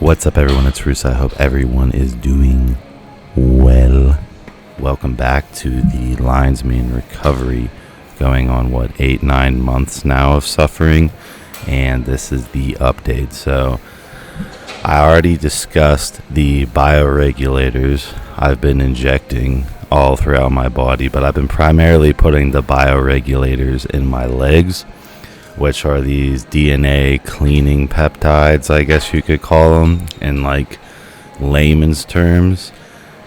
What's up, everyone? It's Russo. I hope everyone is doing well. Welcome back to the Lion's Mane recovery, going on 8-9 months now of suffering, and this is the update. So I already discussed the bioregulators I've been injecting all throughout my body, but I've been primarily putting the bioregulators in my legs, which are these DNA cleaning peptides, I guess you could call them in like layman's terms.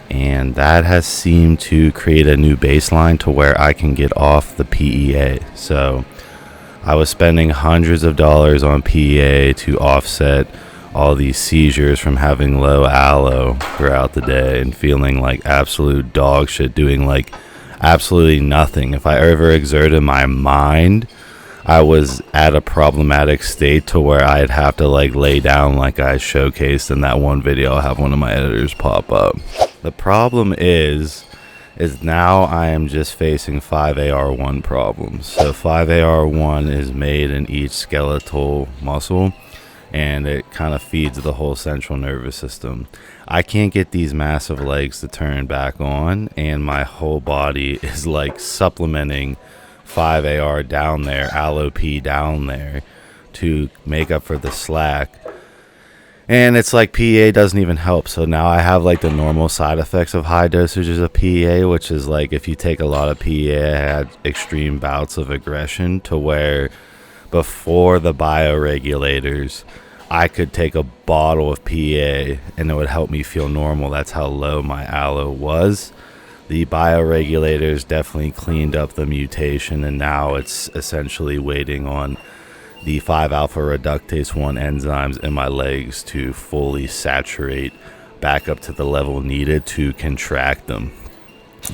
And that has seemed to create a new baseline to where I can get off the PEA. So I was spending hundreds of dollars on PEA to offset all these seizures from having low allo throughout the day and feeling like absolute dog shit, doing like absolutely nothing. If I ever exerted my mind, I was at a problematic state to where I'd have to like lay down, like I showcased in that one video. I'll have one of my editors pop up. The problem is now I am just facing 5AR1 problems. So 5AR1 is made in each skeletal muscle, and it kind of feeds the whole central nervous system. I can't get these massive legs to turn back on, and my whole body is like supplementing 5AR down there, allo-P down there to make up for the slack. And it's like PEA doesn't even help. So now I have like the normal side effects of high dosages of PEA, which is like if you take a lot of PEA, I had extreme bouts of aggression to where before the bioregulators, I could take a bottle of PEA and it would help me feel normal. That's how low my allo was. The bioregulators definitely cleaned up the mutation, and now it's essentially waiting on the 5-alpha reductase 1 enzymes in my legs to fully saturate back up to the level needed to contract them.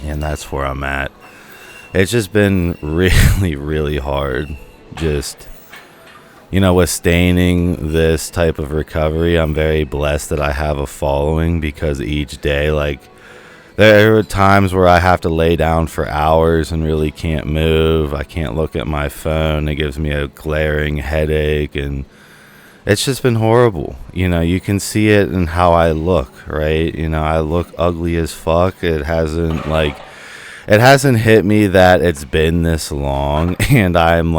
And that's where I'm at. It's just been really, really hard. Just, withstanding this type of recovery. I'm very blessed that I have a following, because each day, there are times where I have to lay down for hours and really can't move. I can't look at my phone. It gives me a glaring headache, and it's just been horrible. You can see it in how I look, right? I look ugly as fuck. It hasn't hit me that it's been this long, and I'm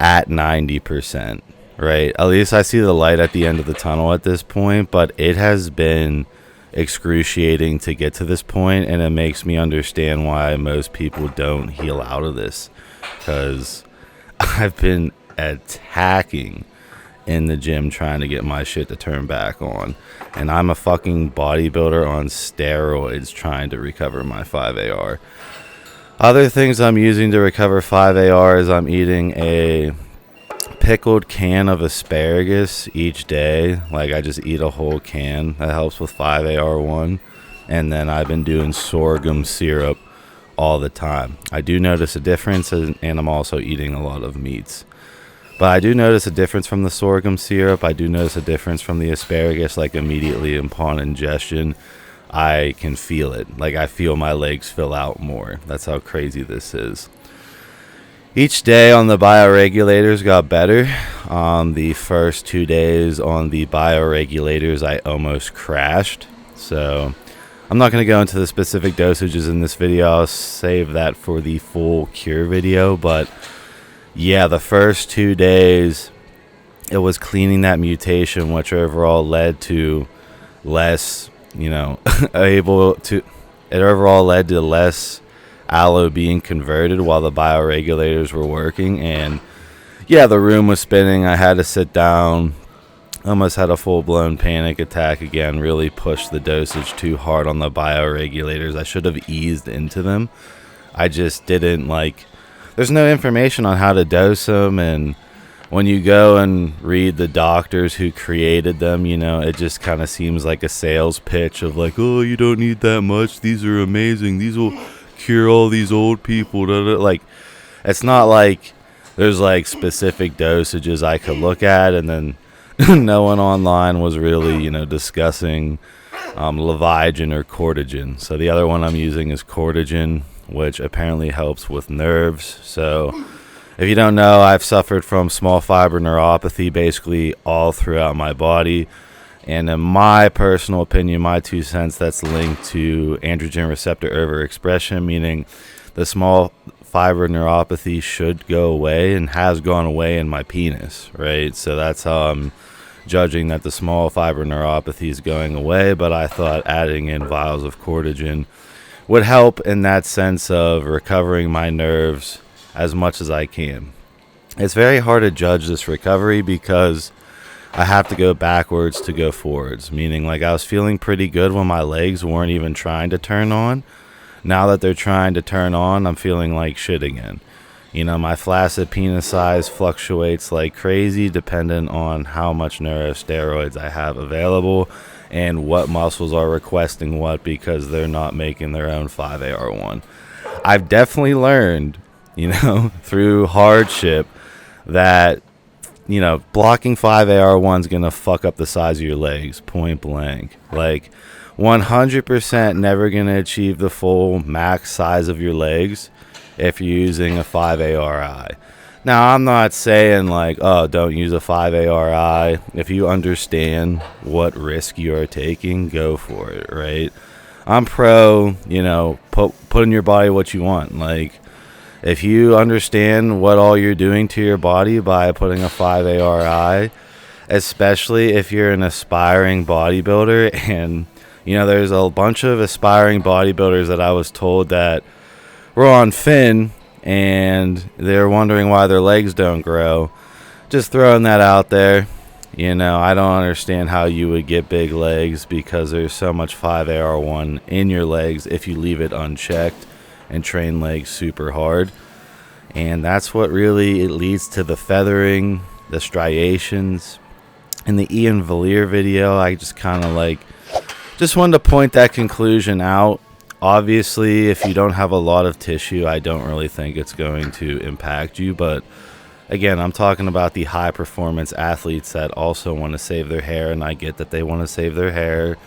at 90%, right? At least I see the light at the end of the tunnel at this point, but it has been excruciating to get to this point, and it makes me understand why most people don't heal out of this, because I've been attacking in the gym trying to get my shit to turn back on, and I'm a fucking bodybuilder on steroids trying to recover my 5AR. Other things I'm using to recover 5AR is I'm eating a pickled can of asparagus each day. I just eat a whole can. That helps with 5AR1. And then I've been doing sorghum syrup all the time. I do notice a difference, and I'm also eating a lot of meats. But I do notice a difference from the sorghum syrup. I do notice a difference from the asparagus. Immediately upon ingestion, I can feel it. I feel my legs fill out more. That's how crazy this is. Each day on the bioregulators got better. The first 2 days on the bioregulators, I almost crashed. So I'm not going to go into the specific dosages in this video. I'll save that for the full cure video. But yeah, the first 2 days, it was cleaning that mutation, which overall led to less, it overall led to less allo being converted while the bioregulators were working. And yeah, the room was spinning. I had to sit down. Almost had a full-blown panic attack again. Really pushed the dosage too hard on the bioregulators. I should have eased into them. I just didn't there's no information on how to dose them, and when you go and read the doctors who created them, it just kind of seems like a sales pitch of oh, you don't need that much, these are amazing, these will cure all these old people. It's not like there's specific dosages I could look at, and then no one online was really discussing Livagen or Cortagen. So the other one I'm using is Cortagen, which apparently helps with nerves. So if you don't know, I've suffered from small fiber neuropathy basically all throughout my body. And in my personal opinion, my 2 cents, that's linked to androgen receptor overexpression, meaning the small fiber neuropathy should go away and has gone away in my penis, right? So that's how I'm judging that the small fiber neuropathy is going away. But I thought adding in vials of Cortagen would help in that sense of recovering my nerves as much as I can. It's very hard to judge this recovery because I have to go backwards to go forwards, meaning like I was feeling pretty good when my legs weren't even trying to turn on. Now that they're trying to turn on, I'm feeling like shit again. You know, my flaccid penis size fluctuates like crazy dependent on how much neurosteroids I have available and what muscles are requesting what, because they're not making their own 5-AR1. I've definitely learned, you know, through hardship that, you know, blocking 5-AR1 is going to fuck up the size of your legs, point blank. Like, 100% never going to achieve the full max size of your legs if you're using a 5-ARI. Now, I'm not saying, like, oh, don't use a 5-ARI. If you understand what risk you are taking, go for it, right? I'm pro, you know, put in your body what you want. Like, if you understand what all you're doing to your body by putting a 5-ARI, especially if you're an aspiring bodybuilder, and, you know, there's a bunch of aspiring bodybuilders that I was told that were on Finn, and they're wondering why their legs don't grow. Just throwing that out there. You know, I don't understand how you would get big legs because there's so much 5-AR1 in your legs if you leave it unchecked and train legs super hard. And that's what really it leads to the feathering, the striations. In the Ian Valier video, I just kind of like just wanted to point that conclusion out. Obviously, if you don't have a lot of tissue, I don't really think it's going to impact you. But again, I'm talking about the high performance athletes that also want to save their hair, and I get that they want to save their hair,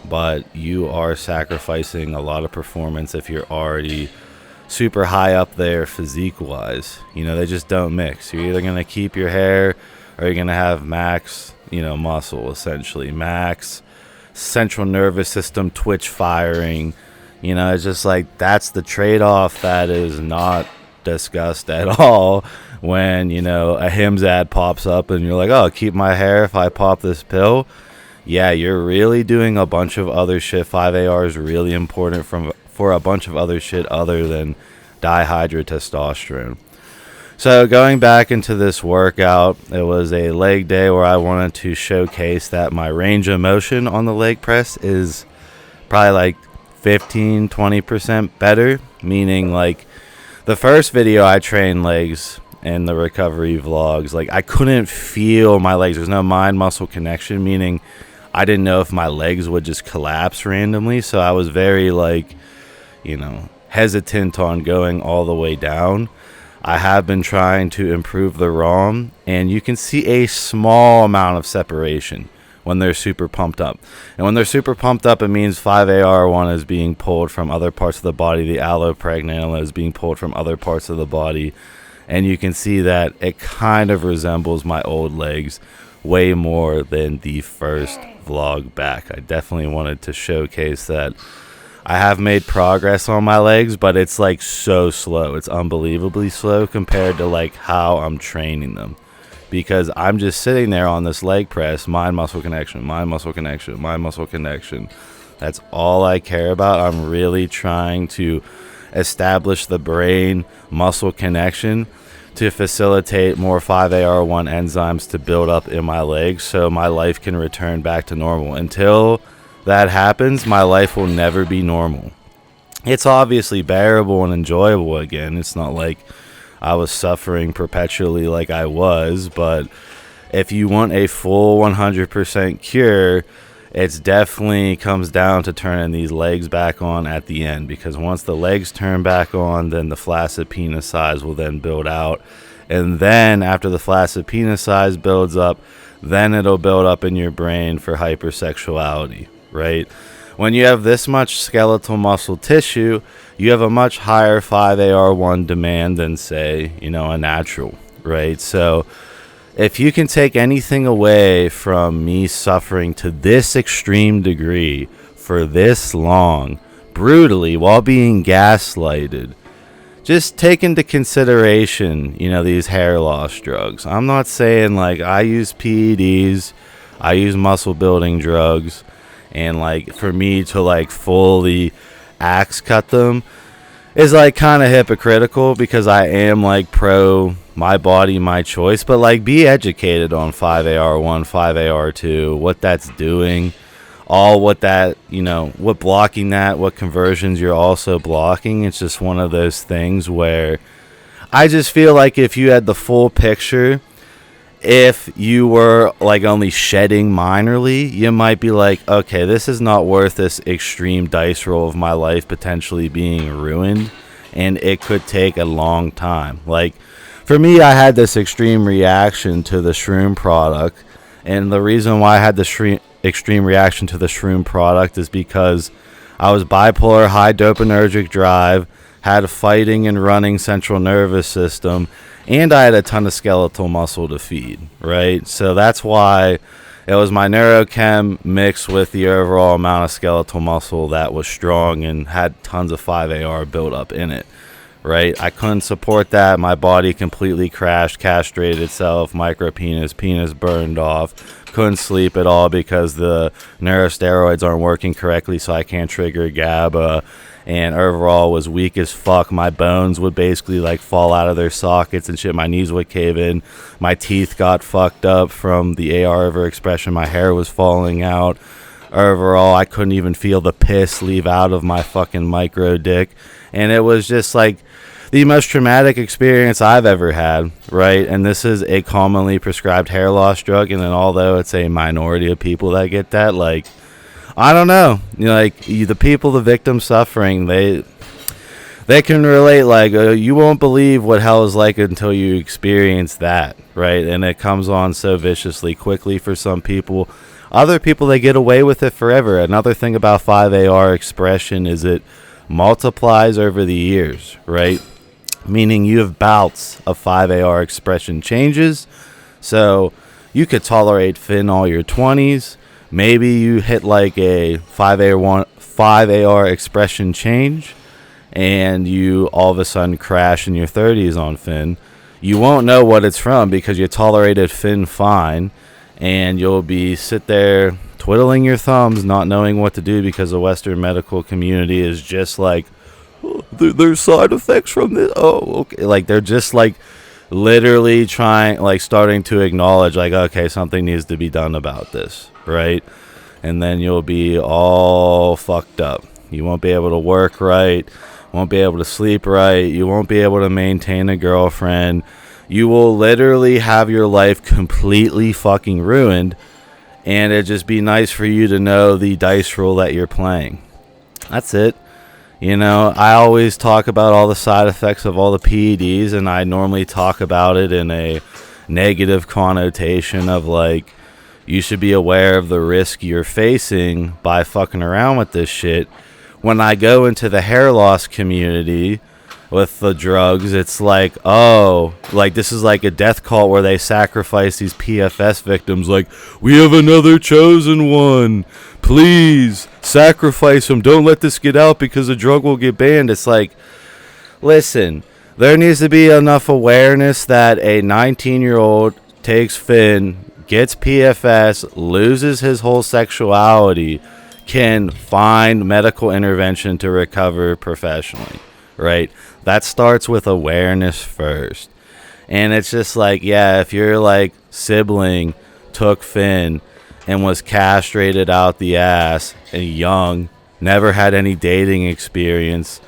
but you are sacrificing a lot of performance if you're already super high up there physique wise. You know, they just don't mix. You're either going to keep your hair or you're going to have max, you know, muscle, essentially max central nervous system twitch firing. You know, it's just like that's the trade-off that is not discussed at all when, you know, a Hims ad pops up and you're like, oh, keep my hair if I pop this pill. Yeah, you're really doing a bunch of other shit. 5-AR is really important for a bunch of other shit other than dihydrotestosterone. So going back into this workout, it was a leg day where I wanted to showcase that my range of motion on the leg press is probably like 15-20% better, meaning like the first video I trained legs in the recovery vlogs, like I couldn't feel my legs. There's no mind muscle connection, meaning I didn't know if my legs would just collapse randomly. So I was very like, you know, hesitant on going all the way down. I have been trying to improve the ROM, and you can see a small amount of separation when they're super pumped up. And when they're super pumped up, it means 5-AR1 is being pulled from other parts of the body. The allopregnanolone is being pulled from other parts of the body. And you can see that it kind of resembles my old legs way more than the first vlog back. I definitely wanted to showcase that I have made progress on my legs, but it's like so slow. It's unbelievably slow compared to like how I'm training them. Because I'm just sitting there on this leg press, mind muscle connection, mind muscle connection, mind muscle connection. That's all I care about. I'm really trying to establish the brain muscle connection to facilitate more 5-AR1 enzymes to build up in my legs so my life can return back to normal. Until that happens, my life will never be normal. It's obviously bearable and enjoyable again. It's not like I was suffering perpetually like I was, but if you want a full 100% cure, it's definitely comes down to turning these legs back on at the end, because once the legs turn back on, then the flaccid penis size will then build out, and then after the flaccid penis size builds up, then it'll build up in your brain for hypersexuality, right? When you have this much skeletal muscle tissue, you have a much higher 5-AR1 demand than, say, you know, a natural, right? So if you can take anything away from me suffering to this extreme degree for this long, brutally, while being gaslighted, just take into consideration, these hair loss drugs. I'm not saying, like, I use PEDs, I use muscle building drugs, and, like, for me to, like, fully axe cut them is, like, kind of hypocritical, because I am, like, pro my body, my choice. But, like, be educated on 5AR1, 5AR2, what that's doing, all what that, what blocking that, what conversions you're also blocking. It's just one of those things where I just feel like if you had the full picture, if you were, like, only shedding minorly, you might be like, okay, this is not worth this extreme dice roll of my life potentially being ruined, and it could take a long time. Like, for me, I had this extreme reaction to the shroom product, and the reason why I had the extreme reaction to the shroom product is because I was bipolar, high dopaminergic drive, had a fighting and running central nervous system, and I had a ton of skeletal muscle to feed, right? So that's why it was my neurochem mixed with the overall amount of skeletal muscle that was strong and had tons of 5AR built up in it, right? I couldn't support that. My body completely crashed, castrated itself, penis burned off. Couldn't sleep at all because the neurosteroids aren't working correctly, so I can't trigger GABA. And overall was weak as fuck. My bones would basically, like, fall out of their sockets and shit. My knees would cave in. My teeth got fucked up from the AR overexpression. My hair was falling out. Overall, I couldn't even feel the piss leave out of my fucking micro dick. And it was just, like, the most traumatic experience I've ever had, right? And this is a commonly prescribed hair loss drug. And then although it's a minority of people that get that, like, I don't know, the people, the victims suffering, they can relate. Like, you won't believe what hell is like until you experience that, right? And it comes on so viciously quickly for some people. Other people, they get away with it forever. Another thing about 5AR expression is it multiplies over the years, right? Meaning you have bouts of 5AR expression changes. So you could tolerate fin all your 20s. Maybe you hit like a 5AR expression change and you all of a sudden crash in your 30s on fin. You won't know what it's from because you tolerated fin fine, and you'll be sit there twiddling your thumbs not knowing what to do because the Western medical community is just like, oh, there's side effects from this. Oh, okay. Like, they're just like literally trying, like, starting to acknowledge, like, okay, something needs to be done about this, right? And then you'll be all fucked up. You won't be able to work right, won't be able to sleep right, you won't be able to maintain a girlfriend. You will literally have your life completely fucking ruined, and it'd just be nice for you to know the dice roll that you're playing. That's it. I always talk about all the side effects of all the PEDs, and I normally talk about it in a negative connotation of, like, you should be aware of the risk you're facing by fucking around with this shit. When I go into the hair loss community with the drugs, it's like, oh, like, this is like a death cult where they sacrifice these PFS victims. Like, we have another chosen one. Please sacrifice him. Don't let this get out because the drug will get banned. It's like, listen, there needs to be enough awareness that a 19-year-old takes fin, gets PFS, loses his whole sexuality, can find medical intervention to recover professionally, right? That starts with awareness first. And it's just like, yeah, if your, like, sibling took fin and was castrated out the ass and young, never had any dating experience,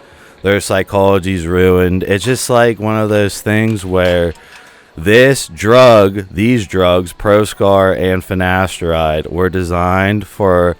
their psychology's ruined. It's just like one of those things where these drugs, Proscar and Finasteride, were designed for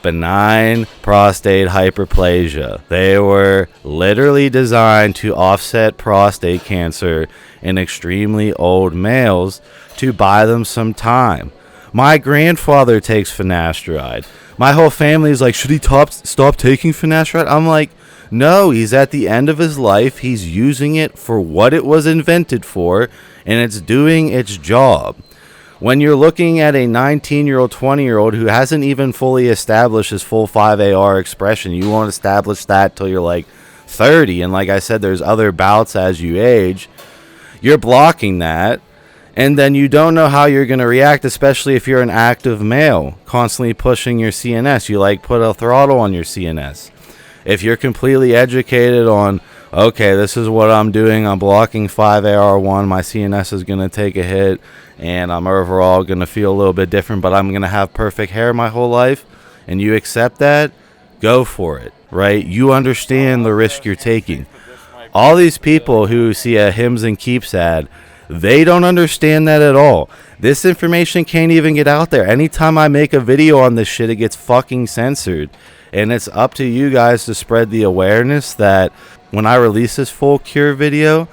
benign prostate hyperplasia. They were literally designed to offset prostate cancer in extremely old males to buy them some time. My grandfather takes Finasteride. My whole family is like, should he stop taking Finasteride? I'm like, no, he's at the end of his life. He's using it for what it was invented for, and it's doing its job. When you're looking at a 19-year-old, 20-year-old who hasn't even fully established his full 5AR expression, you won't establish that till you're like 30. And like I said, there's other bouts as you age. You're blocking that. And then you don't know how you're going to react, especially if you're an active male, constantly pushing your CNS. You like put a throttle on your CNS. If you're completely educated on, okay, this is what I'm doing, I'm blocking 5AR1, my CNS is going to take a hit, and I'm overall going to feel a little bit different, but I'm going to have perfect hair my whole life, and you accept that, go for it, right? You understand the risk you're taking. All these people who see a Hims and Keeps ad, they don't understand that at all. This information can't even get out there. Anytime I make a video on this shit, it gets fucking censored. And it's up to you guys to spread the awareness that when I release this full cure video,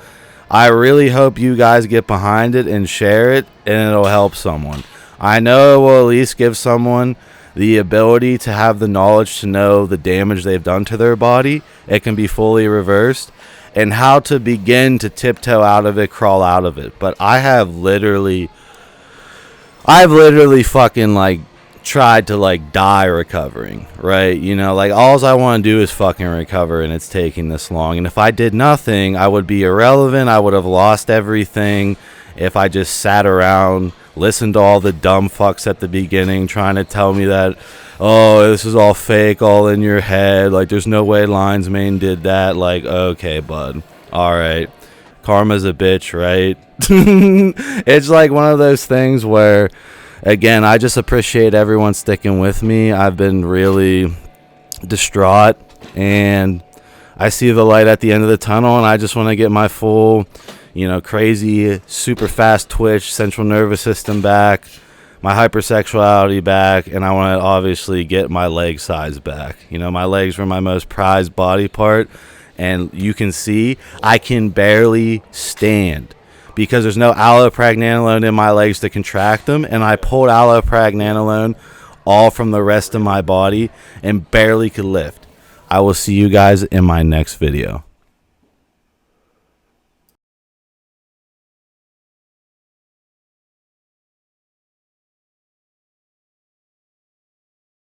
I really hope you guys get behind it and share it, and it'll help someone. I know it will at least give someone the ability to have the knowledge to know the damage they've done to their body. It can be fully reversed, and how to begin to tiptoe out of it, crawl out of it. But I've literally fucking like tried to like die recovering, right? You know, like all I want to do is fucking recover, and it's taking this long. And if I did nothing, I would be irrelevant. I would have lost everything if I just sat around, listened to all the dumb fucks at the beginning trying to tell me that, oh, this is all fake, all in your head, like there's no way Lion's Mane did that. Like, okay, bud, all right, karma's a bitch, right? It's like one of those things where, again, I just appreciate everyone sticking with me. I've been really distraught, and I see the light at the end of the tunnel, and I just want to get my full, you know, crazy, super fast twitch, central nervous system back, my hypersexuality back, and I want to obviously get my leg size back. You know, my legs were my most prized body part, and you can see I can barely stand, because there's no allopregnanolone in my legs to contract them, and I pulled allopregnanolone all from the rest of my body and barely could lift. I will see you guys in my next video.